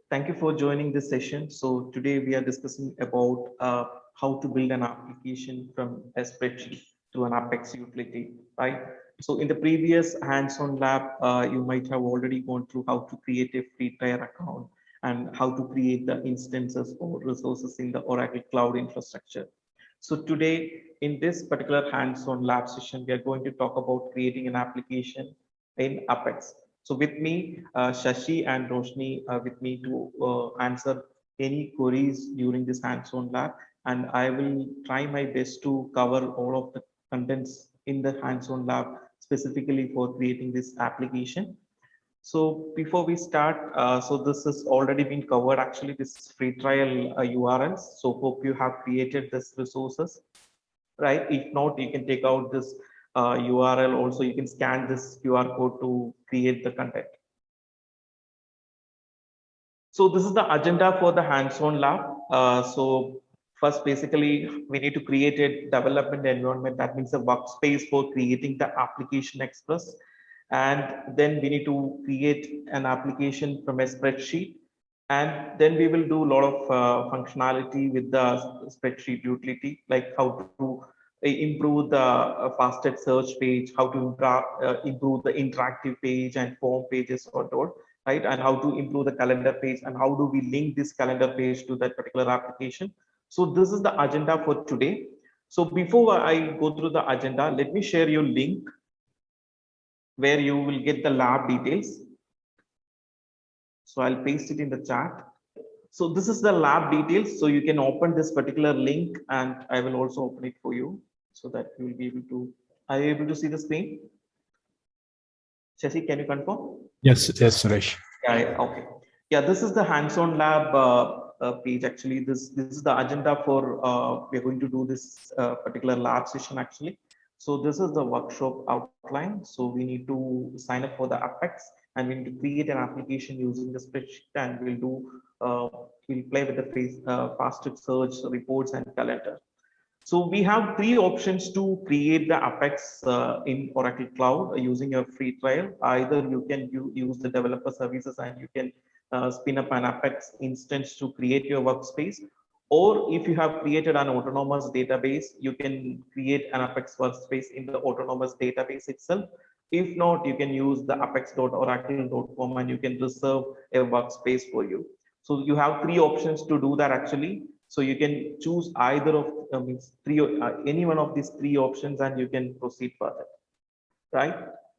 Thank you for joining this session. So today we are discussing about how to build an application from a spreadsheet to an Apex utility, right? So in the previous hands-on lab, you might have already gone through how to create a free tier account and how to create the instances or resources in the Oracle Cloud infrastructure. So today in this particular hands-on lab session, we are going to talk about creating an application in Apex. So with me, Shashi and Roshni are with me to answer any queries during this hands-on lab. And I will try my best to cover all of the contents in the hands-on lab specifically for creating this application. So before we start, so this has already been covered actually, this free trial URLs. So hope you have created this resources, right? If not, you can take out this URL also. You can scan this QR code to create the content. So this is the agenda for the hands-on lab. So first, basically, we need to create a development environment. That means a workspace for creating the application express. And then we need to create an application from a spreadsheet. And then we will do a lot of functionality with the spreadsheet utility, like how to improve the faster search page, how to improve the interactive page and form pages or dot, right? And how to improve the calendar page and how do we link this calendar page to that particular application. So this is the agenda for today. So before I go through the agenda, let me share your link where you will get the lab details. So I'll paste it in the chat. So this is the lab details. So you can open this particular link and I will also open it for you so that you will be able to, are you able to see the screen? Shashi, can you confirm? Yes, Suresh. Yeah, okay. Yeah, this is the hands-on lab page. Actually, this is the agenda for we're going to do this particular lab session actually. So this is the workshop outline. So we need to sign up for the Apex and we need to create an application using the spreadsheet and we'll play with the faster search reports and calendar. So we have three options to create the Apex in Oracle Cloud using your free trial. Either you can use the developer services and you can spin up an Apex instance to create your workspace. Or if you have created an autonomous database, you can create an Apex workspace in the autonomous database itself. If not, you can use the apex.oracle.com and you can reserve a workspace for you. So you have three options to do that actually. So you can choose either of any one of these three options and you can proceed further, right?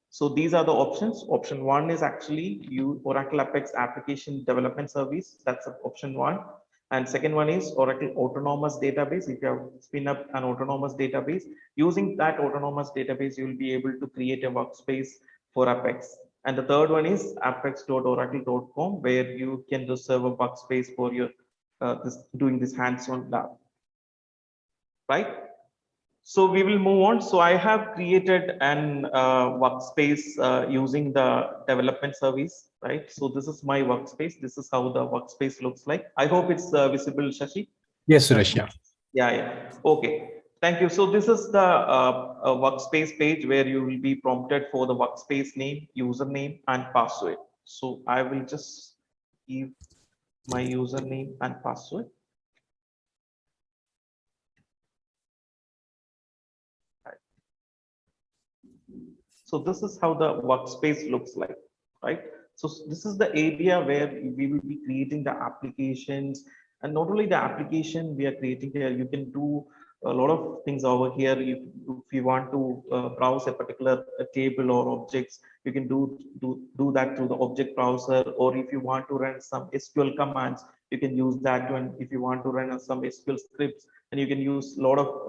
So these are the options. Option one is actually use Oracle Apex Application Development Service. That's option one. And second one is Oracle Autonomous Database. If you have spin up an autonomous database, using that autonomous database, you will be able to create a workspace for Apex. And the third one is apex.oracle.com, where you can reserve a workspace for your doing this hands-on lab, right? So we will move on. So I have created an workspace using the development service, right? So this is my workspace. This is how the workspace looks like. I hope it's visible, Shashi. Yes, Suresh. Yeah. Okay. Thank you. So this is the workspace page where you will be prompted for the workspace name, username, and password. So I will just give my username and password. So this is how the workspace looks like, right? So this is the area where we will be creating the applications, and not only the application we are creating here, you can do a lot of things over here. If you want to browse a particular table or objects, you can do that through the object browser, or if you want to run some SQL commands, you can use that one. If you want to run some SQL scripts, and you can use a lot of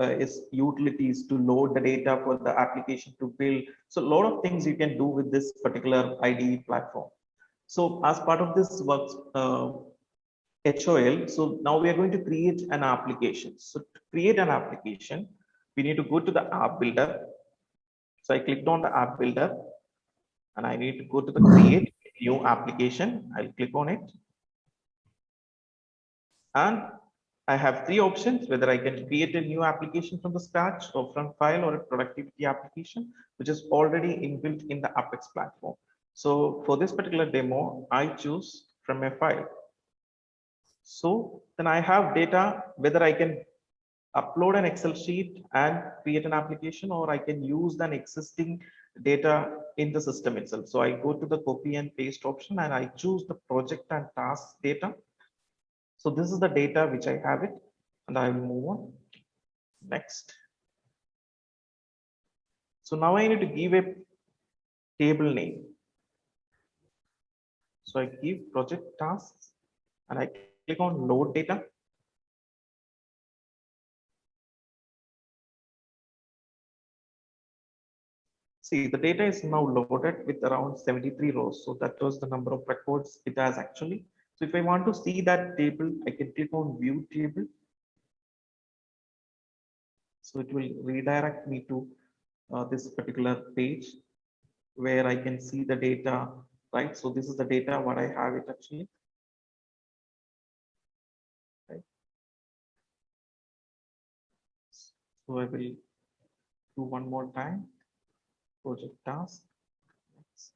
utilities to load the data for the application to build. So a lot of things you can do with this particular IDE platform. So as part of this works HOL, so now we are going to create an application. So to create an application, we need to go to the app builder. So I clicked on the app builder and I need to go to the create new application. I'll click on it. And I have three options, whether I can create a new application from the scratch or from file or a productivity application, which is already inbuilt in the Apex platform. So for this particular demo, I choose from a file. So then I have data, whether I can upload an Excel sheet and create an application, or I can use an existing data in the system itself. So I go to the copy and paste option and I choose the project and task data. So this is the data which I have it, and I will move on. Next. So now I need to give a table name. So I give project tasks and I click on load data. See, the data is now loaded with around 73 rows. So that was the number of records it has actually. So if I want to see that table, I can click on view table. So it will redirect me to this particular page where I can see the data, right? So this is the data what I have it actually. Right. So I will do one more time, project task. Next.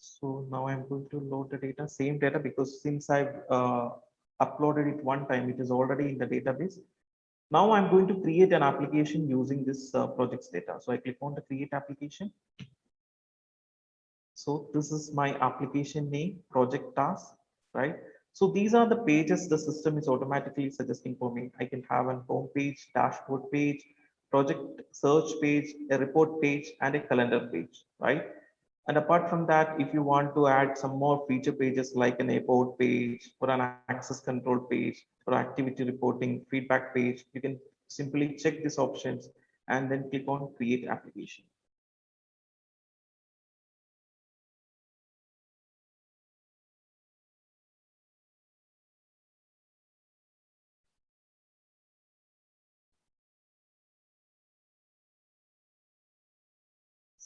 So now I'm going to load the data, same data, because since I've uploaded it one time, it is already in the database. Now I'm going to create an application using this project's data. So I click on the create application. So this is my application name, project task, right? So these are the pages the system is automatically suggesting for me. I can have a home page, dashboard page, project search page, a report page, and a calendar page, right? And apart from that, if you want to add some more feature pages like an about page or an access control page or activity reporting feedback page, you can simply check these options and then click on create application.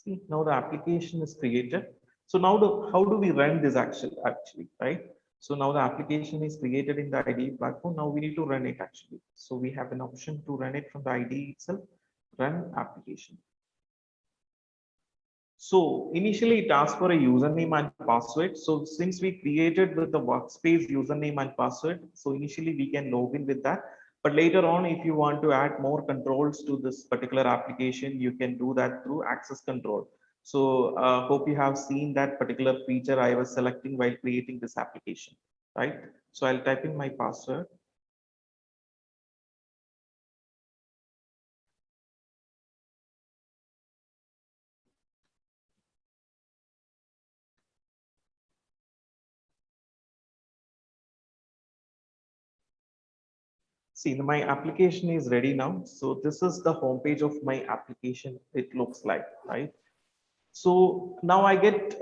See, now the application is created. So now how do we run this actually, right? So now the application is created in the IDE platform. Now we need to run it actually. So we have an option to run it from the IDE itself, run application. So initially it asks for a username and password. So since we created with the workspace username and password, so initially we can log in with that. But later on, if you want to add more controls to this particular application, you can do that through access control. So hope you have seen that particular feature I was selecting while creating this application, right? So I'll type in my password. See, my application is ready now. So this is the homepage of my application. It looks like, right? So now I get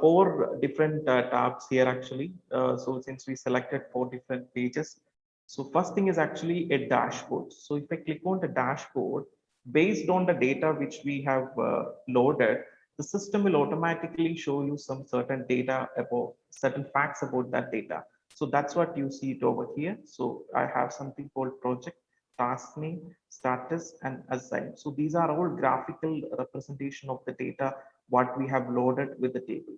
four different tabs here actually. So since we selected four different pages. So first thing is actually a dashboard. So if I click on the dashboard, based on the data which we have loaded, the system will automatically show you some certain data about certain facts about that data. So that's what you see it over here. So I have something called project, task name, status, and assign. So these are all graphical representation of the data what we have loaded with the table.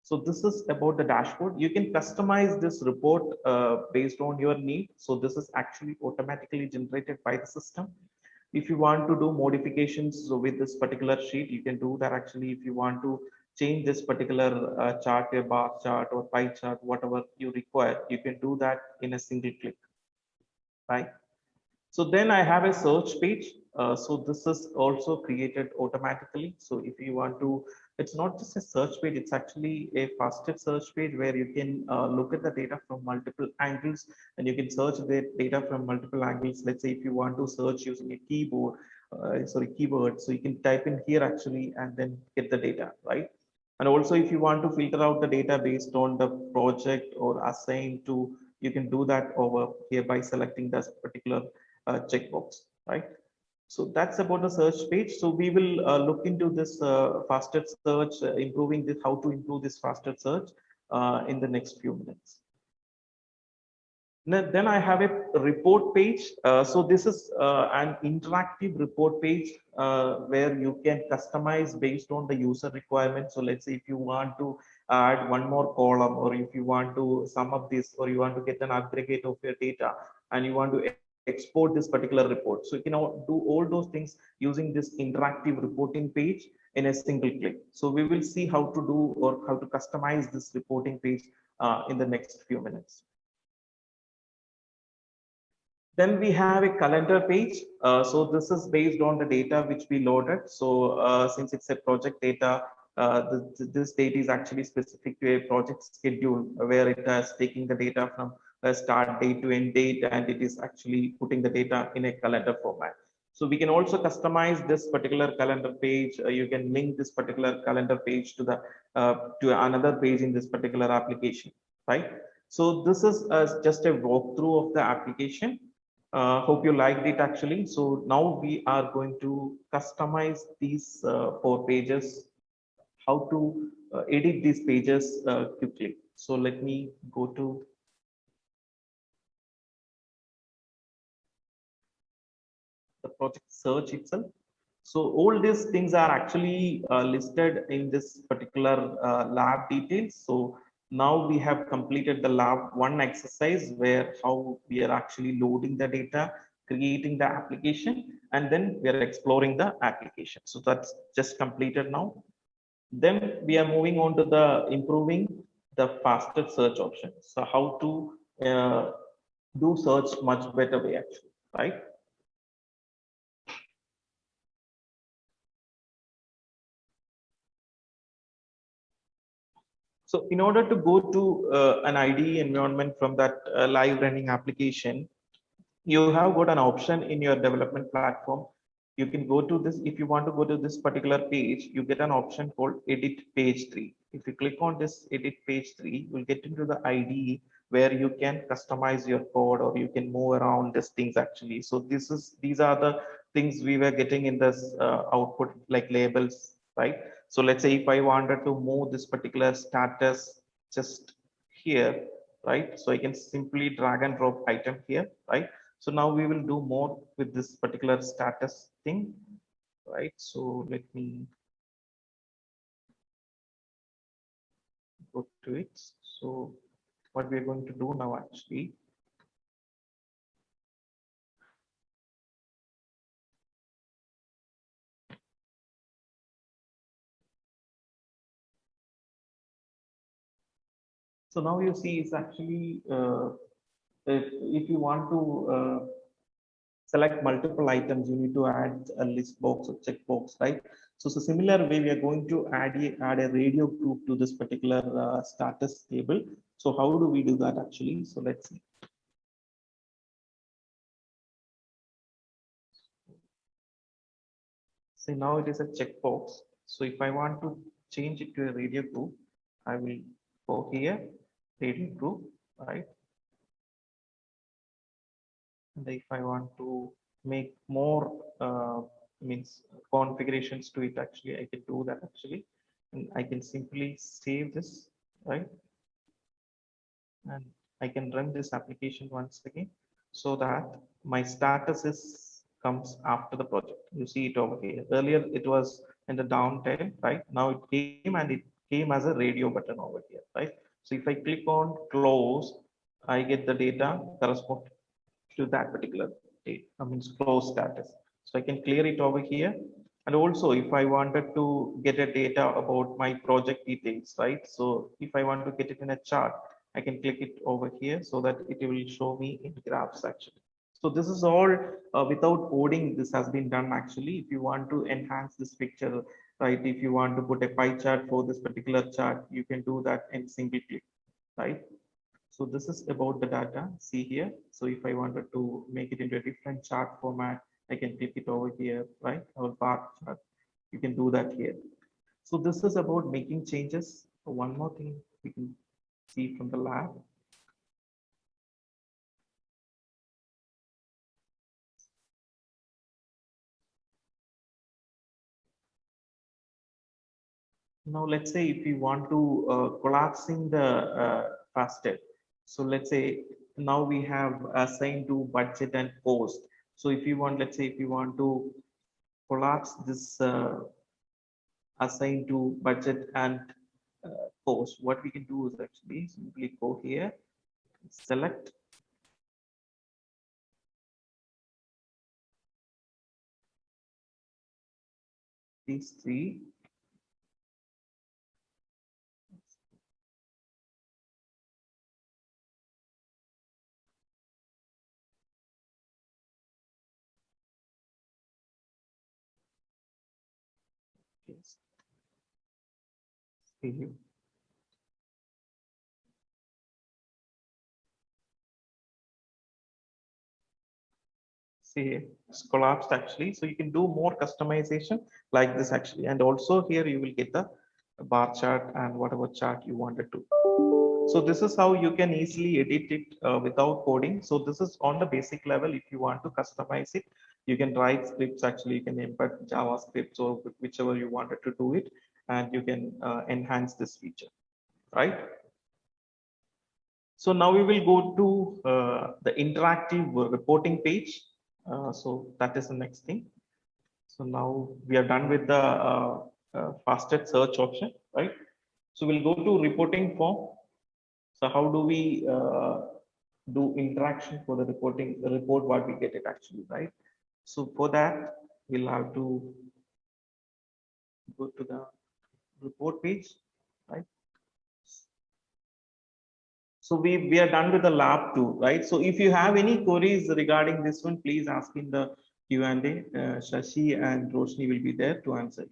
So this is about the dashboard. You can customize this report based on your need. So this is actually automatically generated by the system. If you want to do modifications with this particular sheet, you can do that actually. If you want to change this particular chart, a bar chart or pie chart, whatever you require, you can do that in a single click, right? So then I have a search page. So this is also created automatically. So if you want to, it's not just a search page, it's actually a faster search page where you can look at the data from multiple angles and you can search the data from multiple angles. Let's say if you want to search using a keyboard, keyword, so you can type in here actually and then get the data, right? And also if you want to filter out the data based on the project or assign to, you can do that over here by selecting this particular checkbox, right? So that's about the search page. So we will look into this faster search, improving this, how to improve this faster search in the next few minutes. Then I have a report page. So this is an interactive report page where you can customize based on the user requirements. So let's say if you want to add one more column, or if you want to sum up this, or you want to get an aggregate of your data, and you want to export this particular report. So you can do all those things using this interactive reporting page in a single click. So we will see how to do or how to customize this reporting page in the next few minutes. Then we have a calendar page. So this is based on the data which we loaded. So since it's a project data, this date is actually specific to a project schedule where it is taking the data from a start date to end date, and it is actually putting the data in a calendar format. So we can also customize this particular calendar page. You can link this particular calendar page to the to another page in this particular application, right? So this is just a walkthrough of the application. Hope you liked it actually. So now we are going to customize these 4 pages, how to edit these pages quickly. So let me go to the project search itself. So all these things are actually listed in this particular lab details. So now we have completed the lab 1 exercise where how we are actually loading the data, creating the application, and then we are exploring the application. So that's just completed now. Then we are moving on to the improving the faster search option. So how to do search much better way actually, right? So in order to go to an IDE environment from that live running application, you have got an option in your development platform. You can go to this. If you want to go to this particular page, you get an option called edit page 3. If you click on this edit page 3, you'll get into the IDE where you can customize your code, or you can move around these things actually. So these are the things we were getting in this output, like labels, right? So let's say if I wanted to move this particular status just here, right? So I can simply drag and drop item here, right? So now we will do more with this particular status thing, right? So let me go to it. So what we're going to do now actually, so now you see it's actually if you want to select multiple items, you need to add a list box or checkbox, right? So similar way, we are going to add a radio group to this particular status table. So how do we do that actually? So let's see. So now it is a checkbox. So if I want to change it to a radio group, I will go here, radio group, right? And if I want to make more means configurations to it, actually, I can do that actually. And I can simply save this, right? And I can run this application once again so that my status is comes after the project. You see it over here. Earlier it was in the downtime, right? Now it came, and it came as a radio button over here, right? So if I click on close, I get the data correspond to that particular date, I mean close status. So I can clear it over here. And also if I wanted to get a data about my project details, right? So if I want to get it in a chart, I can click it over here so that it will show me in graphs actually. So this is all without coding. This has been done actually. If you want to enhance this picture, right? If you want to put a pie chart for this particular chart, you can do that in single click, right? So this is about the data. See here. So if I wanted to make it into a different chart format, I can click it over here, right? Our bar chart. You can do that here. So this is about making changes. One more thing we can see from the lab. Now let's say if we want to collapsing the faster. So let's say now we have assigned to budget and cost. So if you want, let's say if you want to collapse this assigned to budget and cost, what we can do is actually simply go here, select these three. Yes. See, it's collapsed actually. So you can do more customization like this actually. And also here you will get the bar chart and whatever chart you wanted to. So this is how you can easily edit it without coding. So this is on the basic level. If you want to customize it, you can write scripts actually. You can embed JavaScripts or whichever you wanted to do it, and you can enhance this feature, right? So now we will go to the interactive reporting page. So that is the next thing. So now we are done with the fastest search option, right? So we'll go to reporting form. So how do we do interaction for the reporting, the report what we get it actually, right? So for that, we'll have to go to the report page, right? So we are done with the lab too, right? So if you have any queries regarding this one, please ask in the Q&A. Shashi and Roshni will be there to answer you,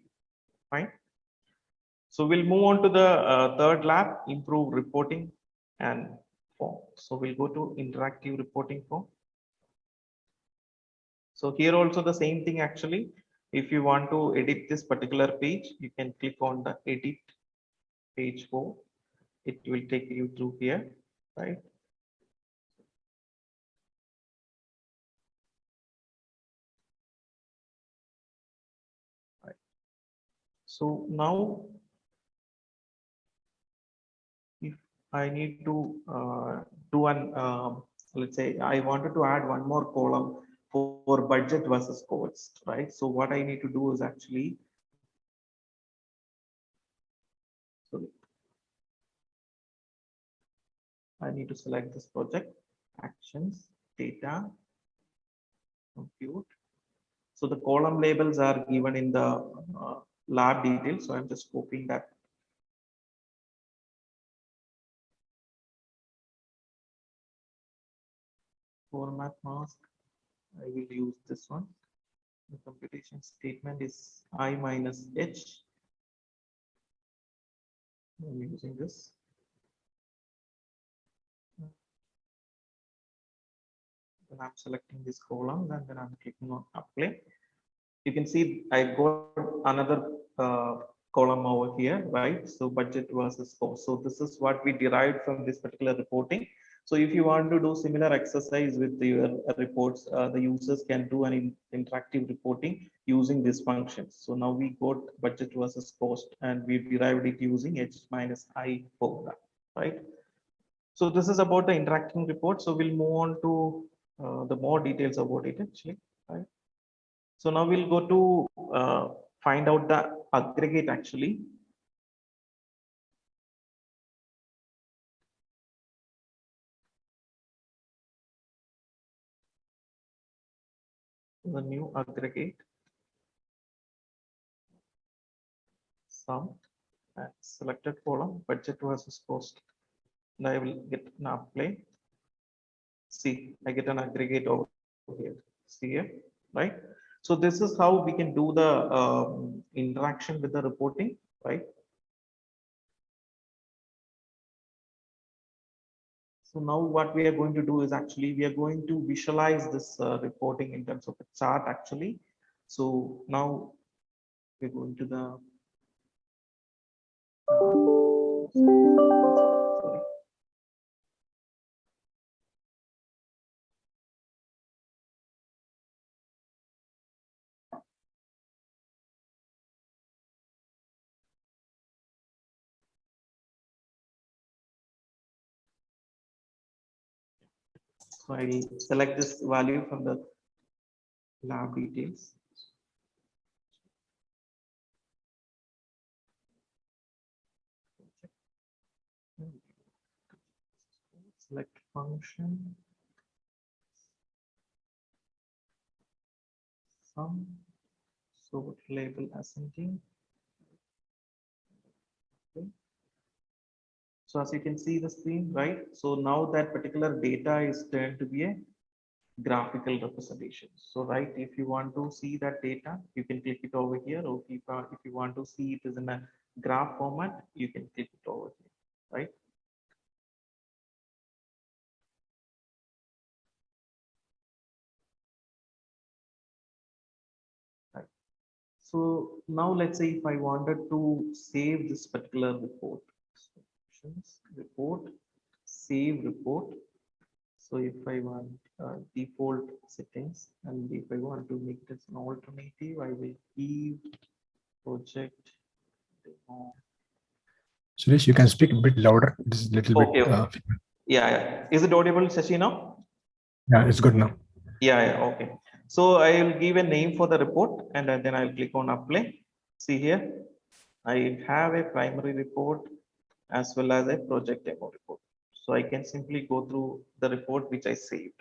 fine? So we'll move on to the third lab, improve reporting and form. So we'll go to interactive reporting form. So here also the same thing actually. If you want to edit this particular page, you can click on the edit page 4. It will take you through here, right? Right. So now if I need to do an, let's say I wanted to add one more column for budget versus cost, right? So what I need to do is actually, so I need to select this project, actions, data, compute. So the column labels are given in the lab details. So I'm just copying that. Format mask, I will use this one. The computation statement is I minus H. I'm using this. Then I'm selecting this column and then I'm clicking on apply. You can see I got another column over here, right? So budget versus cost. So this is what we derived from this particular reporting. So if you want to do similar exercise with your reports, the users can do an interactive reporting using these functions. So now we got budget versus cost and we derived it using H minus I formula, right? So this is about the interacting report. So we'll move on to the more details about it actually, right? So now we'll go to find out the aggregate actually. The new aggregate sum and selected column budget versus cost. And I will get an apply. See, I get an aggregate over here. See here, right? So this is how we can do the interaction with the reporting, right? So now what we are going to do is actually we are going to visualize this reporting in terms of a chart actually. So now we're going to the sorry. So I'll select this value from the lab details. Select function, sum, so label ascending. Okay. So as you can see the screen, right? So now that particular data is turned to be a graphical representation. So right, if you want to see that data, you can click it over here, or if you want to see it is in a graph format, you can click it over here, right? Right. So now let's say if I wanted to save this particular report, so options, report, save report. So if I want default settings, and if I want to make this an alternative, I will give project demo. Suresh, you can speak a bit louder. This is a little Okay, bit. okay. Yeah. Is it audible, Shashi, now? Yeah, it's good now. Yeah, okay. So I will give a name for the report, and then I'll click on apply. See here, I have a primary report as well as a project demo report. So I can simply go through the report which I saved.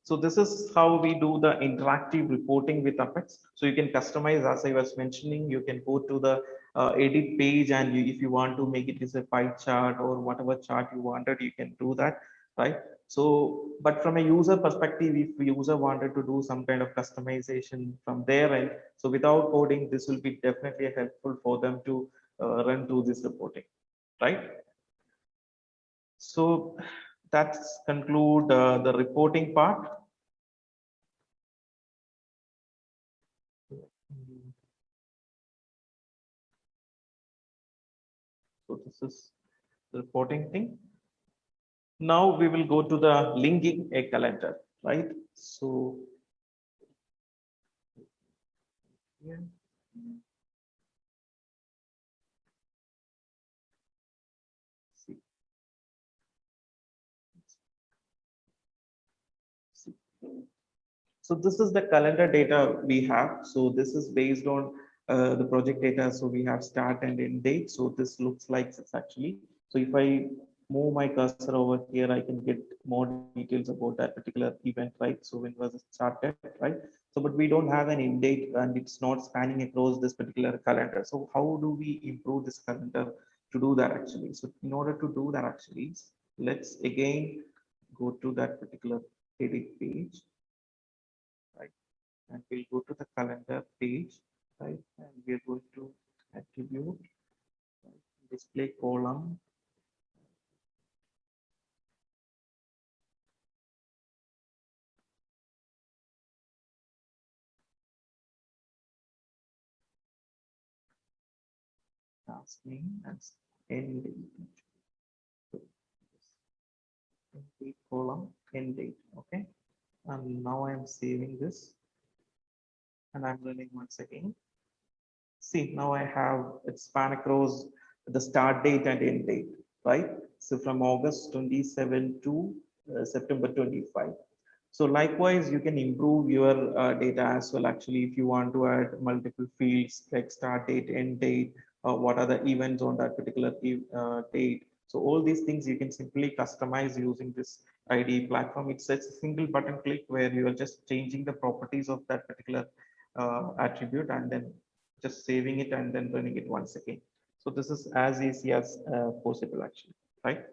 So this is how we do the interactive reporting with Apex. So you can customize, as I was mentioning, you can go to the edit page, and if you want to make it as a pie chart or whatever chart you wanted, you can do that, right? So, but from a user perspective, if the user wanted to do some kind of customization from their end, so without coding, this will be definitely helpful for them to run through this reporting, right? So that's conclude the reporting part. So this is the reporting thing. Now we will go to the linking a calendar, right? So here, see, see. So this is the calendar data we have. So this is based on the project data. So we have start and end date. So this looks like it's actually. So if I move my cursor over here, I can get more details about that particular event, right? So when was it started, right? So, but we don't have an end date, and it's not spanning across this particular calendar. So how do we improve this calendar to do that actually? So in order to do that actually, let's again go to that particular edit page, right? And we'll go to the calendar page, right? And we're going to attribute, right? Display column. Task name as end date. So end date column end date. Okay. And now I'm saving this, and I'm running once again. See, now I have it span across the start date and end date, right? So from August 27 to September 25. So likewise, you can improve your data as well. Actually, if you want to add multiple fields like start date, end date, what are the events on that particular date. So all these things you can simply customize using this IDE platform. It's a single button click where you are just changing the properties of that particular attribute, and then just saving it and then running it once again. So this is as easy as possible actually, right?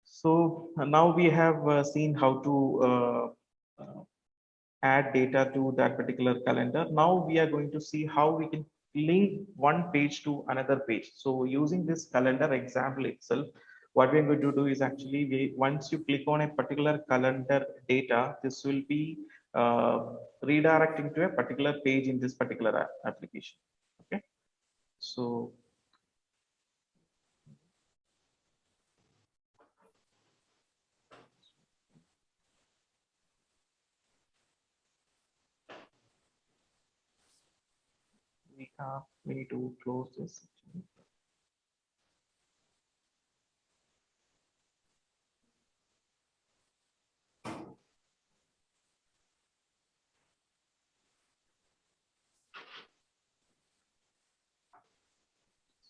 So now we have seen how to add data to that particular calendar. Now we are going to see how we can link one page to another page. So using this calendar example itself, what we're going to do is actually once you click on a particular calendar data, this will be redirecting to a particular page in this particular application. Okay, so we need to close this.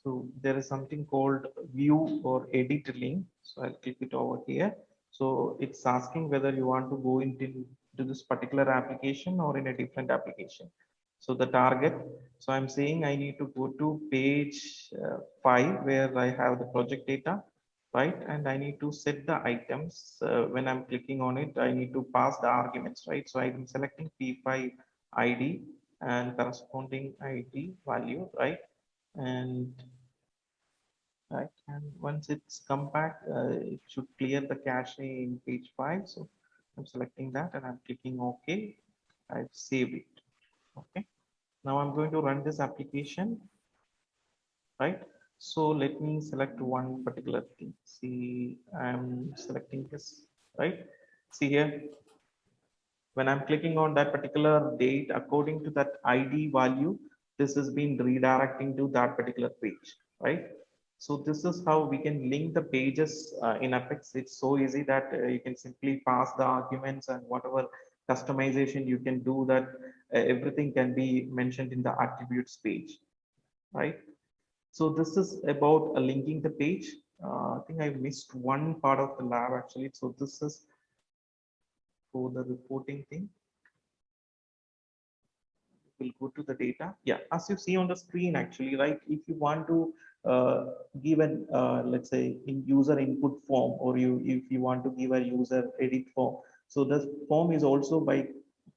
So there is something called view or edit link. So I'll click it over here. So it's asking whether you want to go into this particular application or in a different application. So the target, so I'm saying I need to go to page 5 where I have the project data, right? And I need to set the items. When I'm clicking on it, I need to pass the arguments, right? So I'm selecting P5 ID and corresponding ID value, right? And right, and once it's come back, it should clear the cache in page 5. So I'm selecting that and I'm clicking OK. I've saved it. Okay. Now I'm going to run this application, right? So let me select one particular thing. See, I'm selecting this, right? See here, when I'm clicking on that particular date, according to that ID value, this has been redirecting to that particular page, right? So this is how we can link the pages in Apex. It's so easy that you can simply pass the arguments and whatever customization you can do that everything can be mentioned in the attributes page, right? So this is about linking the page. I think I missed one part of the lab actually. So this is for the reporting thing. We'll go to the data. Yeah, as you see on the screen actually, right? If you want to give an, let's say in user input form, or if you want to give a user edit form. So the form is also by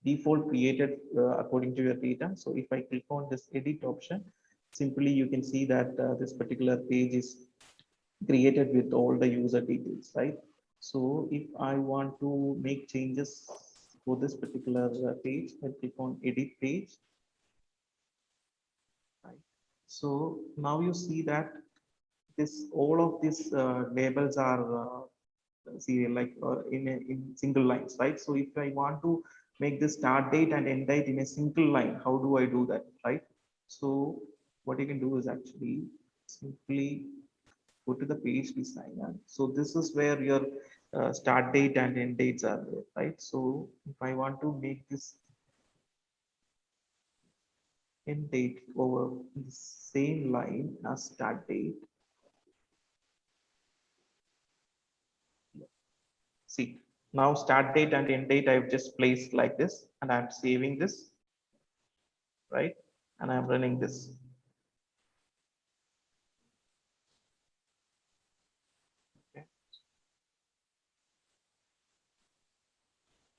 default created according to your data. So if I click on this edit option, simply you can see that this particular page is created with all the user details, right? So if I want to make changes for this particular page, I click on edit page. Right. So now you see that this all of these labels are serial like in single lines, right? So if I want to make the start date and end date in a single line, how do I do that, right? So what you can do is actually simply go to the page designer. So this is where your start date and end dates are there, right? So if I want to make this end date over the same line as start date, see, now start date and end date I've just placed like this, and I'm saving this, right? And I'm running this. Okay.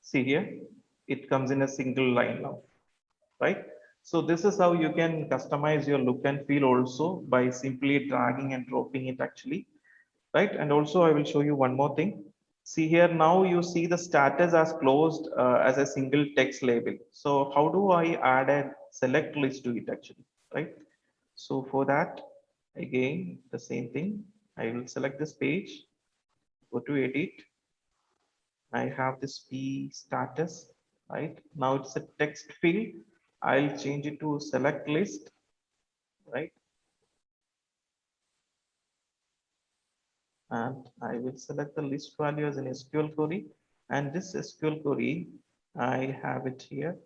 See here, it comes in a single line now, right? So this is how you can customize your look and feel also by simply dragging and dropping it actually, right? And also I will show you one more thing. See here, now you see the status as closed as a single text label. So how do I add a select list to it actually, right? So for that, again, the same thing. I will select this page, go to edit. I have this P status, right? Now it's a text field. I'll change it to select list, right? And I will select the list value as an SQL query. And this SQL query, I have it here.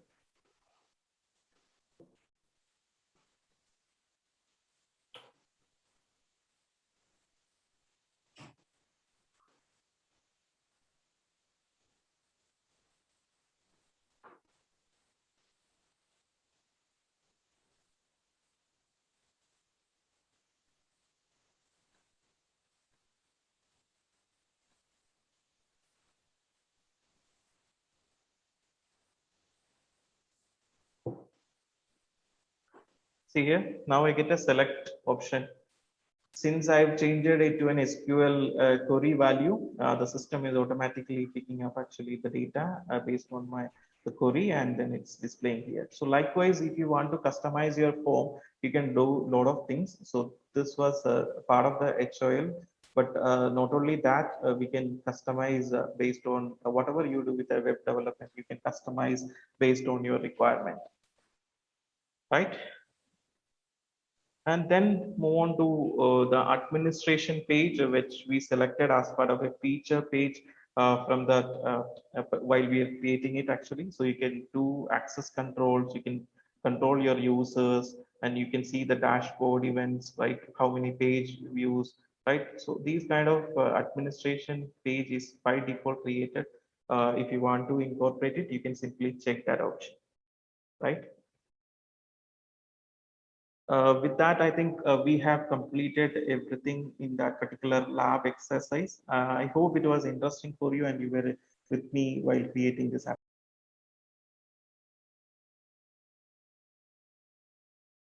See here, now I get a select option. Since I've changed it to an SQL query value, the system is automatically picking up actually the data based on the query, and then it's displaying here. So likewise, if you want to customize your form, you can do a lot of things. So this was part of the HOL, but not only that, we can customize based on whatever you do with a web development, you can customize based on your requirement, right? And then move on to the administration page, which we selected as part of a feature page from that while we are creating it actually. So you can do access controls, you can control your users, and you can see the dashboard events, right? How many page views, right? So these kind of administration page is by default created. If you want to incorporate it, you can simply check that option, right? With that, I think we have completed everything in that particular lab exercise. I hope it was interesting for you and you were with me while creating this app.